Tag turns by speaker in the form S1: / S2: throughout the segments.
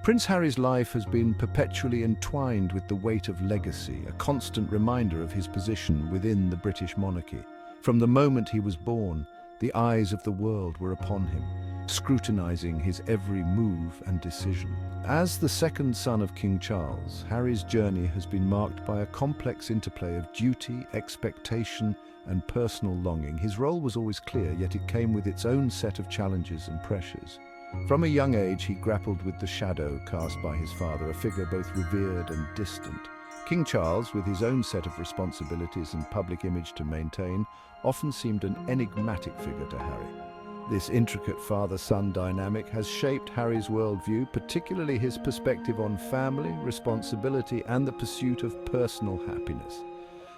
S1: Prince Harry's life has been perpetually entwined with the weight of legacy, a constant reminder of his position within the British monarchy. From the moment he was born, the eyes of the world were upon him, scrutinizing his every move and decision. As the second son of King Charles, Harry's journey has been marked by a complex interplay of duty, expectation, and personal longing. His role was always clear, yet it came with its own set of challenges and pressures. From a young age, he grappled with the shadow cast by his father, a figure both revered and distant. King Charles, with his own set of responsibilities and public image to maintain, often seemed an enigmatic figure to Harry. This intricate father-son dynamic has shaped Harry's worldview, particularly his perspective on family, responsibility, and the pursuit of personal happiness.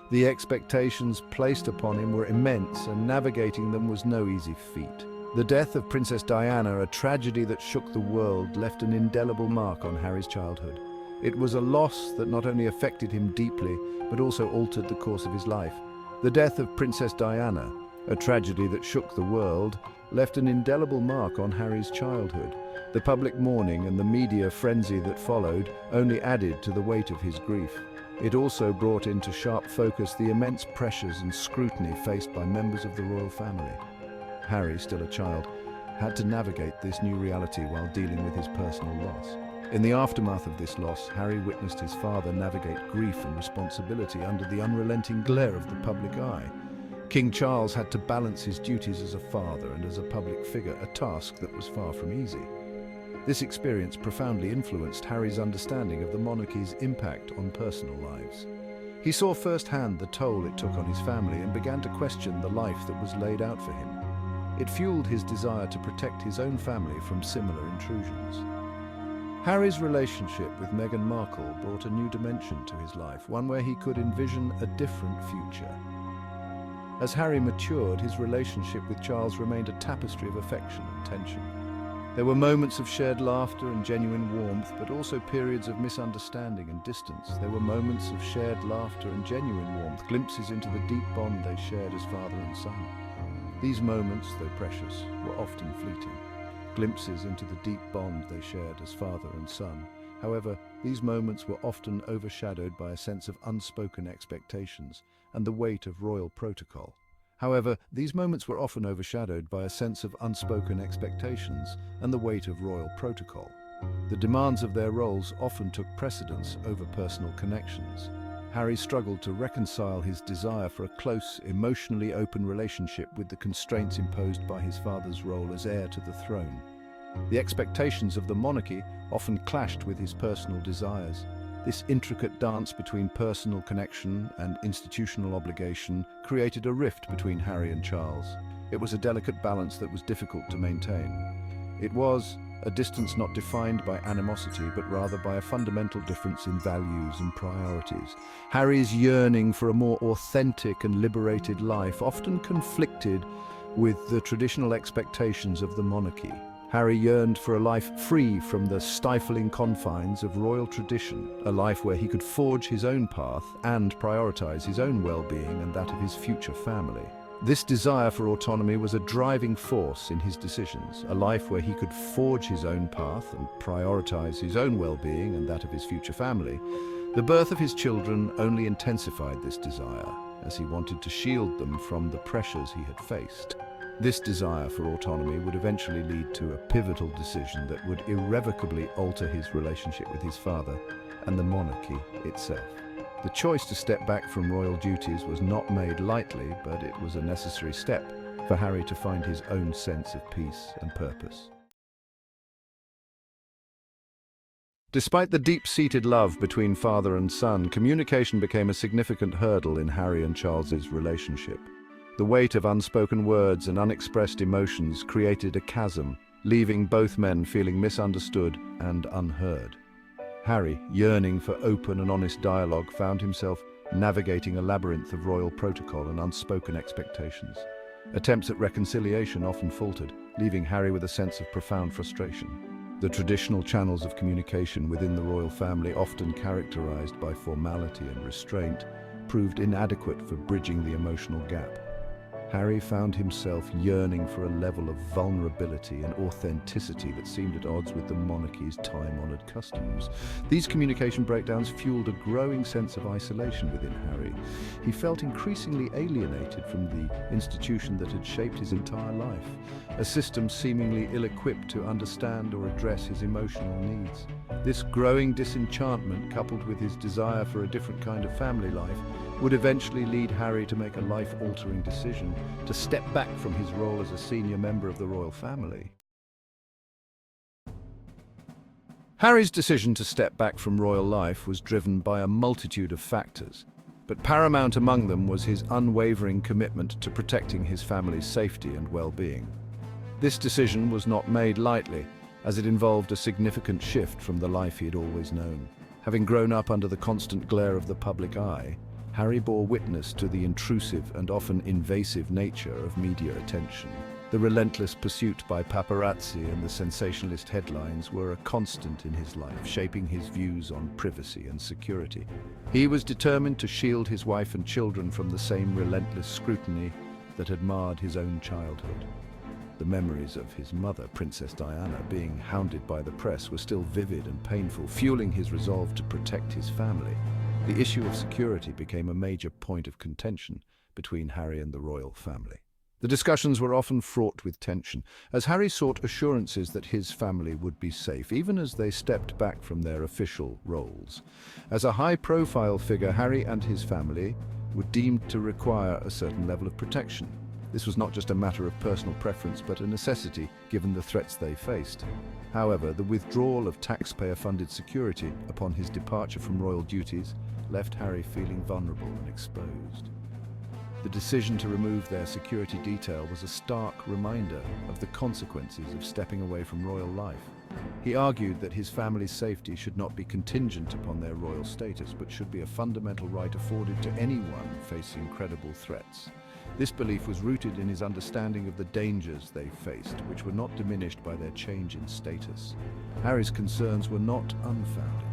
S1: The expectations placed upon him were immense, and navigating them was no easy feat. The death of Princess Diana, a tragedy that shook the world, left an indelible mark on Harry's childhood. It was a loss that not only affected him deeply, but also altered the course of his life. The death of Princess Diana, a tragedy that shook the world, left an indelible mark on Harry's childhood. The public mourning and the media frenzy that followed only added to the weight of his grief. It also brought into sharp focus the immense pressures and scrutiny faced by members of the royal family. Harry, still a child, had to navigate this new reality while dealing with his personal loss. In the aftermath of this loss, Harry witnessed his father navigate grief and responsibility under the unrelenting glare of the public eye. King Charles had to balance his duties as a father and as a public figure, a task that was far from easy. This experience profoundly influenced Harry's understanding of the monarchy's impact on personal lives. He saw firsthand the toll it took on his family and began to question the life that was laid out for him. It fueled his desire to protect his own family from similar intrusions. Harry's relationship with Meghan Markle brought a new dimension to his life, one where he could envision a different future. As Harry matured, his relationship with Charles remained a tapestry of affection and tension. There were moments of shared laughter and genuine warmth, but also periods of misunderstanding and distance. There were moments of shared laughter and genuine warmth, glimpses into the deep bond they shared as father and son. These moments, though precious, were often fleeting. Glimpses into the deep bond they shared as father and son. However, these moments were often overshadowed by a sense of unspoken expectations and the weight of royal protocol. The demands of their roles often took precedence over personal connections. Harry struggled to reconcile his desire for a close, emotionally open relationship with the constraints imposed by his father's role as heir to the throne. The expectations of the monarchy often clashed with his personal desires. This intricate dance between personal connection and institutional obligation created a rift between Harry and Charles. It was a delicate balance that was difficult to maintain. It was a distance not defined by animosity, but rather by a fundamental difference in values and priorities. Harry's yearning for a more authentic and liberated life often conflicted with the traditional expectations of the monarchy. Harry yearned for a life free from the stifling confines of royal tradition, a life where he could forge his own path and prioritize his own well-being and that of his future family. This desire for autonomy was a driving force in his decisions, a life where he could forge his own path and prioritize his own well-being and that of his future family. The birth of his children only intensified this desire, as he wanted to shield them from the pressures he had faced. This desire for autonomy would eventually lead to a pivotal decision that would irrevocably alter his relationship with his father and the monarchy itself. The choice to step back from royal duties was not made lightly, but it was a necessary step for Harry to find his own sense of peace and purpose. Despite the deep-seated love between father and son, communication became a significant hurdle in Harry and Charles's relationship. The weight of unspoken words and unexpressed emotions created a chasm, leaving both men feeling misunderstood and unheard. Harry, yearning for open and honest dialogue, found himself navigating a labyrinth of royal protocol and unspoken expectations. Attempts at reconciliation often faltered, leaving Harry with a sense of profound frustration. The traditional channels of communication within the royal family, often characterized by formality and restraint, proved inadequate for bridging the emotional gap. Harry found himself yearning for a level of vulnerability and authenticity that seemed at odds with the monarchy's time-honored customs. These communication breakdowns fueled a growing sense of isolation within Harry. He felt increasingly alienated from the institution that had shaped his entire life, a system seemingly ill-equipped to understand or address his emotional needs. This growing disenchantment, coupled with his desire for a different kind of family life, would eventually lead Harry to make a life-altering decision to step back from his role as a senior member of the royal family. Harry's decision to step back from royal life was driven by a multitude of factors, but paramount among them was his unwavering commitment to protecting his family's safety and well-being. This decision was not made lightly, as it involved a significant shift from the life he had always known. Having grown up under the constant glare of the public eye, Harry bore witness to the intrusive and often invasive nature of media attention. The relentless pursuit by paparazzi and the sensationalist headlines were a constant in his life, shaping his views on privacy and security. He was determined to shield his wife and children from the same relentless scrutiny that had marred his own childhood. The memories of his mother, Princess Diana, being hounded by the press were still vivid and painful, fueling his resolve to protect his family. The issue of security became a major point of contention between Harry and the royal family. The discussions were often fraught with tension, as Harry sought assurances that his family would be safe, even as they stepped back from their official roles. As a high-profile figure, Harry and his family were deemed to require a certain level of protection. This was not just a matter of personal preference, but a necessity, given the threats they faced. However, the withdrawal of taxpayer-funded security upon his departure from royal duties left Harry feeling vulnerable and exposed. The decision to remove their security detail was a stark reminder of the consequences of stepping away from royal life. He argued that his family's safety should not be contingent upon their royal status, but should be a fundamental right afforded to anyone facing credible threats. This belief was rooted in his understanding of the dangers they faced, which were not diminished by their change in status. Harry's concerns were not unfounded.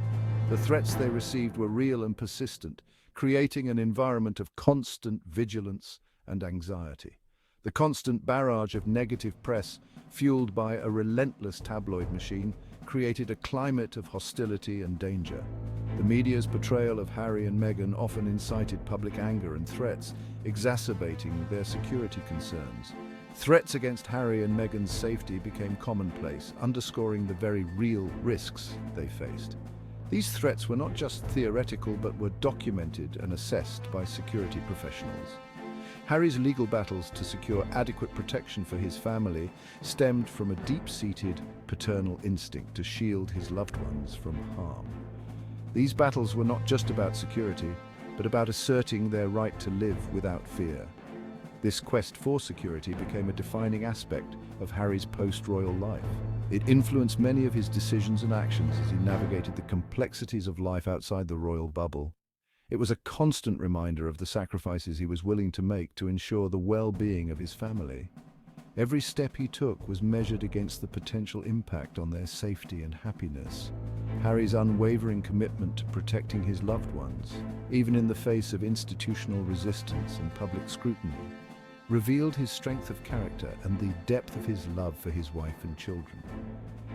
S1: The threats they received were real and persistent, creating an environment of constant vigilance and anxiety. The constant barrage of negative press, fueled by a relentless tabloid machine, created a climate of hostility and danger. The media's portrayal of Harry and Meghan often incited public anger and threats, exacerbating their security concerns. Threats against Harry and Meghan's safety became commonplace, underscoring the very real risks they faced. These threats were not just theoretical, but were documented and assessed by security professionals. Harry's legal battles to secure adequate protection for his family stemmed from a deep-seated paternal instinct to shield his loved ones from harm. These battles were not just about security, but about asserting their right to live without fear. This quest for security became a defining aspect of Harry's post-royal life. It influenced many of his decisions and actions as he navigated the complexities of life outside the royal bubble. It was a constant reminder of the sacrifices he was willing to make to ensure the well-being of his family. Every step he took was measured against the potential impact on their safety and happiness. Harry's unwavering commitment to protecting his loved ones, even in the face of institutional resistance and public scrutiny, revealed his strength of character and the depth of his love for his wife and children.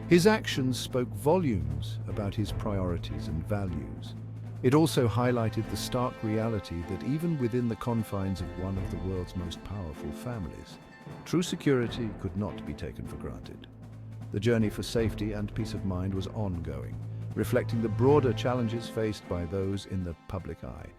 S1: His actions spoke volumes about his priorities and values. It also highlighted the stark reality that even within the confines of one of the world's most powerful families, true security could not be taken for granted. The journey for safety and peace of mind was ongoing, reflecting the broader challenges faced by those in the public eye.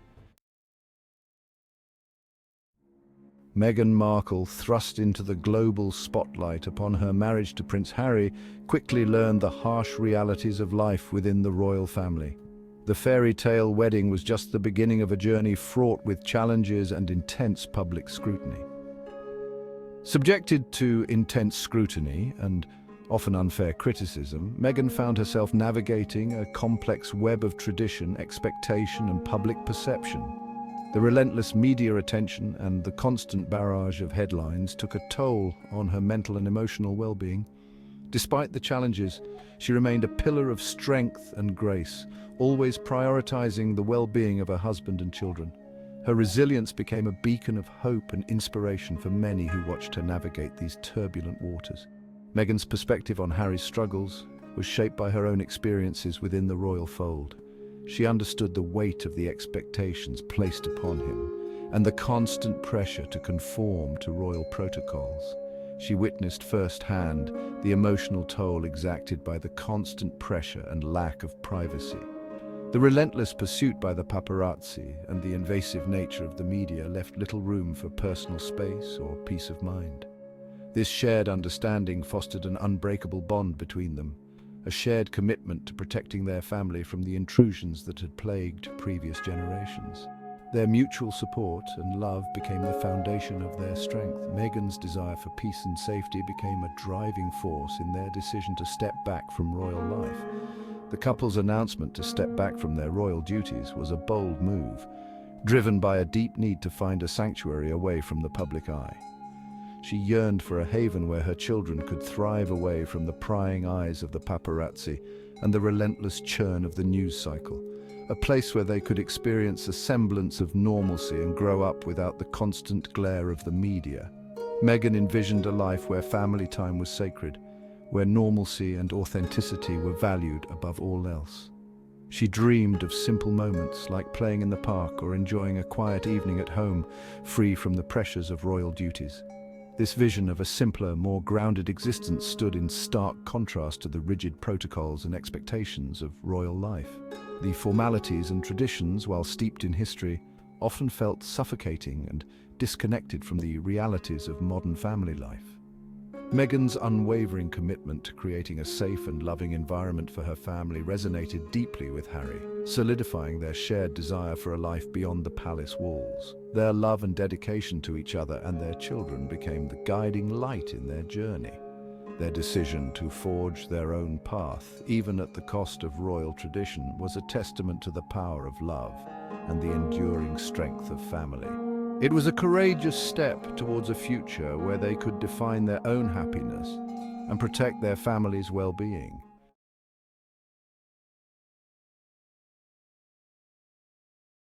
S1: Meghan Markle, thrust into the global spotlight upon her marriage to Prince Harry, quickly learned the harsh realities of life within the royal family. The fairy tale wedding was just the beginning of a journey fraught with challenges and intense public scrutiny. Subjected to intense scrutiny and often unfair criticism, Meghan found herself navigating a complex web of tradition, expectation, and public perception. The relentless media attention and the constant barrage of headlines took a toll on her mental and emotional well-being. Despite the challenges, she remained a pillar of strength and grace, always prioritizing the well-being of her husband and children. Her resilience became a beacon of hope and inspiration for many who watched her navigate these turbulent waters. Meghan's perspective on Harry's struggles was shaped by her own experiences within the royal fold. She understood the weight of the expectations placed upon him and the constant pressure to conform to royal protocols. She witnessed firsthand the emotional toll exacted by the constant pressure and lack of privacy. The relentless pursuit by the paparazzi and the invasive nature of the media left little room for personal space or peace of mind. This shared understanding fostered an unbreakable bond between them, a shared commitment to protecting their family from the intrusions that had plagued previous generations. Their mutual support and love became the foundation of their strength. Meghan's desire for peace and safety became a driving force in their decision to step back from royal life. The couple's announcement to step back from their royal duties was a bold move, driven by a deep need to find a sanctuary away from the public eye. She yearned for a haven where her children could thrive away from the prying eyes of the paparazzi and the relentless churn of the news cycle, a place where they could experience a semblance of normalcy and grow up without the constant glare of the media. Meghan envisioned a life where family time was sacred, where normalcy and authenticity were valued above all else. She dreamed of simple moments like playing in the park or enjoying a quiet evening at home, free from the pressures of royal duties. This vision of a simpler, more grounded existence stood in stark contrast to the rigid protocols and expectations of royal life. The formalities and traditions, while steeped in history, often felt suffocating and disconnected from the realities of modern family life. Meghan's unwavering commitment to creating a safe and loving environment for her family resonated deeply with Harry, solidifying their shared desire for a life beyond the palace walls. Their love and dedication to each other and their children became the guiding light in their journey. Their decision to forge their own path, even at the cost of royal tradition, was a testament to the power of love and the enduring strength of family. It was a courageous step towards a future where they could define their own happiness and protect their family's well-being.